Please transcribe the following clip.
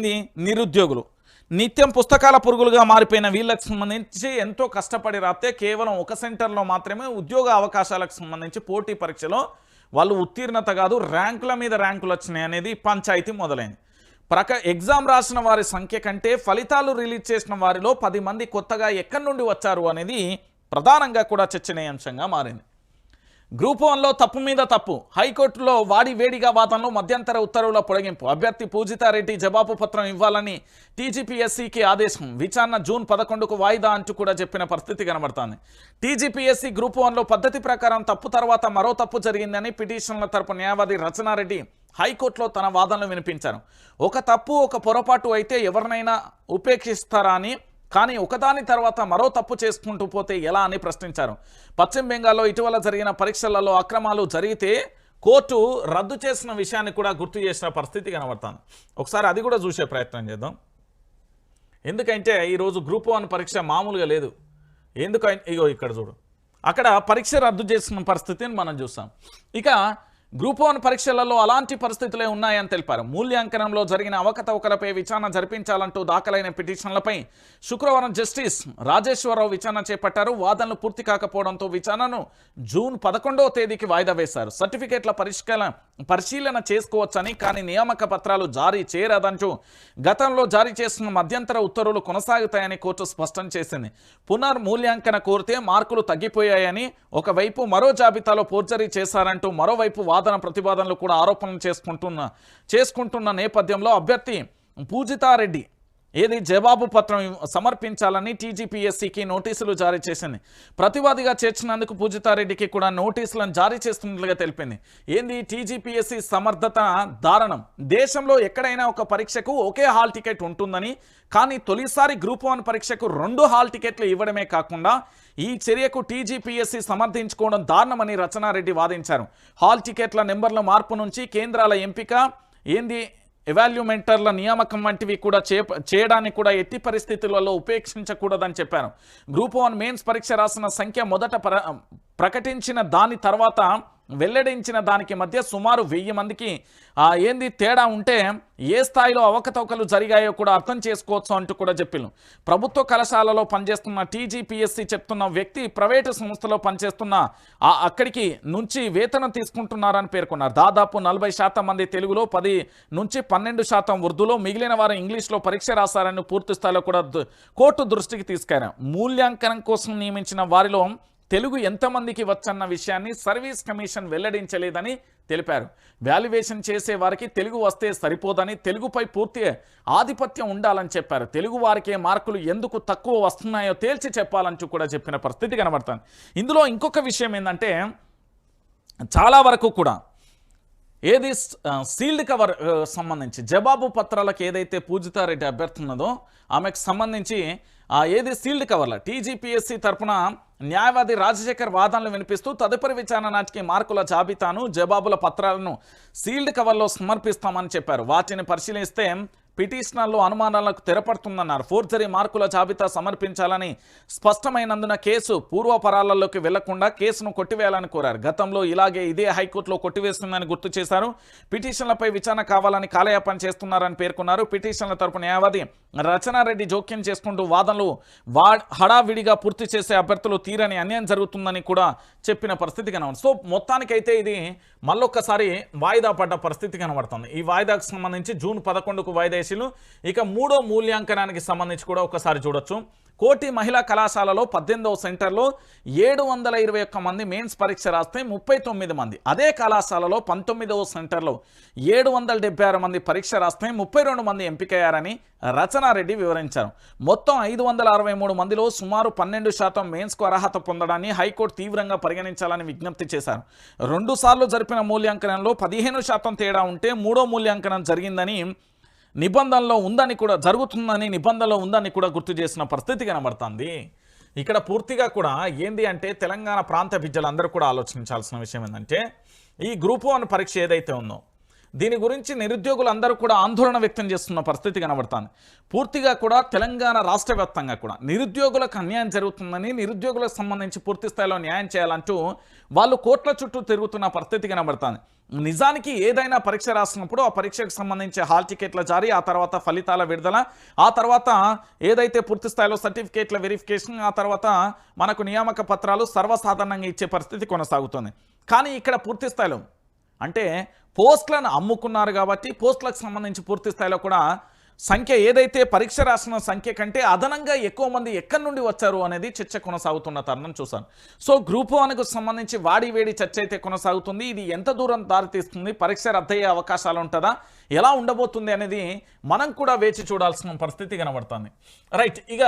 ఏంది నిరుద్యోగులు నిత్యం పుస్తకాల పురుగులుగా మారిపోయిన వీళ్ళకి సంబంధించి ఎంతో కష్టపడి రాస్తే కేవలం ఒక సెంటర్లో మాత్రమే ఉద్యోగ అవకాశాలకు సంబంధించి పోటీ పరీక్షలో వాళ్ళు ఉత్తీర్ణత కాదు ర్యాంకుల మీద ర్యాంకులు వచ్చినాయి అనేది పంచాయతీ మొదలైంది. ఎగ్జామ్ రాసిన వారి సంఖ్య కంటే ఫలితాలు రిలీజ్ చేసిన వారిలో 10 మంది కొత్తగా ఎక్కడి నుండి వచ్చారు అనేది ప్రధానంగా కూడా చర్చనీయాంశంగా మారింది. గ్రూప్ 1లో తప్పు మీద తప్పు, హైకోర్టులో వాడి వేడిగా వాదనలో మధ్యంతర ఉత్తర్వుల పొడిగింపు, అభ్యర్థి పూజితారెడ్డి జవాబు పత్రం ఇవ్వాలని టీజీపీఎస్సీకి ఆదేశం, విచారణ జూన్ 11కు వాయిదా అంటూ కూడా చెప్పిన పరిస్థితి కనబడుతోంది. టీజీపీఎస్సీ గ్రూప్ 1లో పద్ధతి ప్రకారం తప్పు తర్వాత మరో తప్పు జరిగిందని పిటిషన్ల తరపు న్యాయవాది రచనారెడ్డి హైకోర్టులో తన వాదనలు వినిపించారు. ఒక తప్పు ఒక పొరపాటు అయితే ఎవరినైనా ఉపేక్షిస్తారా అని, కానీ ఒకదాని తర్వాత మరో తప్పు చేసుకుంటూ పోతే ఎలా అని ప్రశ్నించారు. పశ్చిమ బెంగాల్లో ఇటీవల జరిగిన పరీక్షలలో అక్రమాలు జరిగితే కోర్టు రద్దు చేసిన విషయాన్ని కూడా గుర్తు చేసిన పరిస్థితి కనబడుతుంది. ఒకసారి అది కూడా చూసే ప్రయత్నం చేద్దాం. ఎందుకంటే ఈరోజు గ్రూప్ 1 పరీక్ష మామూలుగా లేదు. ఎందుకంటే ఇగో ఇక్కడ చూడు, అక్కడ పరీక్ష రద్దు చేసిన పరిస్థితిని మనం చూస్తాం. ఇక గ్రూప్ 1 పరీక్షలలో అలాంటి పరిస్థితులే ఉన్నాయని తెలిపారు. మూల్యాంకనంలో జరిగిన అవకతవకలపై విచారణ జరిపించాలంటూ దాఖలైన పిటిషన్లపై శుక్రవారం జస్టిస్ రాజేశ్వరరావు విచారణ చేపట్టారు. వాదనలు పూర్తి కాకపోవడంతో విచారణను జూన్ 11వ తేదీకి వాయిదా వేశారు. సర్టిఫికేట్ల పరిశీలన చేసుకోవచ్చని, కానీ నియామక పత్రాలు జారీ చేయరాదంటూ గతంలో జారీ చేసిన మధ్యంతర ఉత్తర్వులు కొనసాగుతాయని కోర్టు స్పష్టం చేసింది. పునర్మూల్యాంకన కోరితే మార్కులు తగ్గిపోయాయని, ఒకవైపు మరో జాబితాలో ఫోర్జరీ చేశారంటూ మరోవైపు వాదన ప్రతివాదనలు కూడా ఆరోపణలు చేసుకుంటున్న నేపథ్యంలో అభ్యర్థి పూజితారెడ్డి జవాబు పత్రం సమర్పించాలని టీజీపీఎస్సీకి నోటీసులు జారీ చేసింది. ప్రతివాదిగా చేర్చినందుకు పూజితారెడ్డికి కూడా నోటీసులను జారీ చేస్తున్నట్లుగా తెలిపింది. టీజీపీఎస్సీ సమర్థత దారుణం. దేశంలో ఎక్కడైనా ఒక పరీక్షకు ఒకే హాల్ టికెట్ ఉంటుందని, కానీ తొలిసారి గ్రూప్ 1 పరీక్షకు 2 హాల్ టికెట్లు ఇవ్వడమే కాకుండా ఈ చర్యకు టీజీపీఎస్సీ సమర్థించుకోవడం దారుణమని రచనారెడ్డి వాదించారు. హాల్ టికెట్ల నెంబర్ల మార్పు నుంచి కేంద్రాల ఎంపిక ఎవాల్యుమెంటర్ల నియామకం వంటివి కూడా చేయడానికి కూడా ఎట్టి పరిస్థితులలో ఉపేక్షించకూడదని చెప్పారు. గ్రూప్ 1 మెయిన్స్ పరీక్ష రాసిన సంఖ్య మొదట ప్రకటించిన దాని తర్వాత వెల్లడించిన దానికి మధ్య సుమారు 1000 మందికి తేడా ఉంటే ఏ స్థాయిలో అవకతవకలు జరిగాయో కూడా అర్థం చేసుకోవచ్చు అంటూ కూడా చెప్పారు. ప్రభుత్వ కళాశాలలో పనిచేస్తున్న టీజీపీఎస్సీ చెప్తున్న వ్యక్తి ప్రైవేటు సంస్థలో పనిచేస్తున్న అక్కడికి నుంచి వేతనం తీసుకుంటున్నారని పేర్కొన్నారు. దాదాపు 40% మంది తెలుగులో, 10 నుంచి 12% ఉర్దూలో, మిగిలిన వారు ఇంగ్లీష్లో పరీక్ష రాశారని పూర్తి స్థాయిలో కూడా కోర్టు దృష్టికి తీసుకెళ్లారు. మూల్యాంకనం కోసం నియమించిన వారిలో తెలుగు ఎంతమందికి వచ్చన్న విషయాన్ని సర్వీస్ కమిషన్ వెల్లడించలేదని తెలిపారు. వాల్యుయేషన్ చేసే వారికి తెలుగు వస్తే సరిపోదని, తెలుగుపై పూర్తి ఆధిపత్యం ఉండాలని చెప్పారు. తెలుగు వారికే మార్కులు ఎందుకు తక్కువ వస్తున్నాయో తేల్చి చెప్పాలంటూ కూడా చెప్పిన పరిస్థితి కనబడుతుంది. ఇందులో ఇంకొక విషయం ఏంటంటే, చాలా వరకు కూడా సీల్డ్ కవర్ సంబంధించి జవాబు పత్రాలకు ఏదైతే పూజితారెడ్డి అభ్యర్థి ఉన్నదో ఆమెకు సంబంధించి సీల్డ్ కవర్ల టీజీపీఎస్సీ తరఫున న్యాయవాది రాజశేఖర్ వాదనలు వినిపిస్తూ తదుపరి విచారణ నాటికి మార్కుల జాబితాను, జవాబుల పత్రాలను సీల్డ్ కవర్లో సమర్పిస్తామని చెప్పారు. వాటిని పరిశీలిస్తే పిటిషనర్లు అనుమానాలకు తెరపడుతుందన్నారు. ఫోర్జరీ మార్కుల జాబితా సమర్పించాలని స్పష్టమైనందున కేసు పూర్వపరాలలోకి వెళ్లకుండా కేసును కొట్టివేయాలని కోరారు. గతంలో ఇదే హైకోర్టులో కొట్టివేస్తుందని గుర్తు చేశారు. పిటిషన్లపై విచారణ కావాలని కాలయాపన చేస్తున్నారని పేర్కొన్నారు. పిటిషన్ల తరపు న్యాయవాది రచనారెడ్డి జోక్యం చేసుకుంటూ వాదనలు హడావిడిగా పూర్తి చేసే అభ్యర్థులు తీరని అన్యాయం జరుగుతుందని కూడా చెప్పిన పరిస్థితి కనబడుతుంది. సో మొత్తానికైతే ఇది మళ్ళొక్కసారి వాయిదా పడ్డ పరిస్థితి కనబడుతుంది. ఈ వాయిదాకు సంబంధించి జూన్ 11కు వాయిదా. ఇక 3వ మూల్యాంకనానికి సంబంధించి కూడా ఒకసారి చూడొచ్చు. కోటి మహిళా కళాశాలలో 18వ సెంటర్లో 721 మంది మెయిన్స్ పరీక్ష రాస్తే 39 మంది, అదే కళాశాలలో 19వ సెంటర్లో 776 మంది పరీక్ష రాస్తే 32 మంది ఎంపికయ్యారని రచనారెడ్డి వివరించారు. మొత్తం 563 మందిలో సుమారు 12% మెయిన్స్కు అర్హత పొందడాన్ని హైకోర్టు తీవ్రంగా పరిగణించాలని విజ్ఞప్తి చేశారు. 2 సార్లు జరిపిన మూల్యాంకనంలో 15% తేడా ఉంటే 3వ మూల్యాంకనం జరిగిందని నిబంధనలో ఉందని కూడా జరుగుతుందని నిబంధనలో ఉందని కూడా గుర్తు చేసిన పరిస్థితి కనబడుతుంది. ఇక్కడ పూర్తిగా కూడా అంటే తెలంగాణ ప్రాంత విద్యార్థులందరూ కూడా ఆలోచించాల్సిన విషయం ఏంటంటే, ఈ గ్రూప్ 1 పరీక్ష ఏదైతే ఉందో దీని గురించి నిరుద్యోగులందరూ కూడా ఆందోళన వ్యక్తం చేస్తున్న పరిస్థితి కనబడుతుంది. పూర్తిగా కూడా తెలంగాణ రాష్ట్ర వ్యాప్తంగా కూడా నిరుద్యోగులకు అన్యాయం జరుగుతుందని, నిరుద్యోగులకు సంబంధించి పూర్తి స్థాయిలో న్యాయం చేయాలంటూ వాళ్ళు కోట్ల చుట్టూ తిరుగుతున్న పరిస్థితి కనబడుతుంది. నిజానికి ఏదైనా పరీక్ష రాసినప్పుడు ఆ పరీక్షకు సంబంధించి హాల్ టికెట్ల జారీ, ఆ తర్వాత ఫలితాల విడుదల, ఆ తర్వాత ఏదైతే పూర్తి స్థాయిలో సర్టిఫికేట్ల వెరిఫికేషన్, ఆ తర్వాత మనకు నియామక పత్రాలు సర్వసాధారణంగా ఇచ్చే పరిస్థితి కొనసాగుతుంది. కానీ ఇక్కడ పూర్తి స్థాయిలో అంటే పోస్టులను అమ్ముకున్నారు కాబట్టి పోస్టులకు సంబంధించి పూర్తి స్థాయిలో కూడా సంఖ్య ఏదైతే పరీక్ష రాసిన సంఖ్య కంటే అదనంగా ఎక్కువ మంది ఎక్కడి నుండి వచ్చారు అనేది చర్చ కొనసాగుతున్న తరుణం చూశాను. సో గ్రూప్ 1కు సంబంధించి వాడి వేడి చర్చ అయితే కొనసాగుతుంది. ఇది ఎంత దూరం దారితీస్తుంది, పరీక్ష రద్దయ్యే అవకాశాలు ఉంటుందా, ఎలా ఉండబోతుంది అనేది మనం కూడా వేచి చూడాల్సిన పరిస్థితి కనబడుతుంది. రైట్, ఇక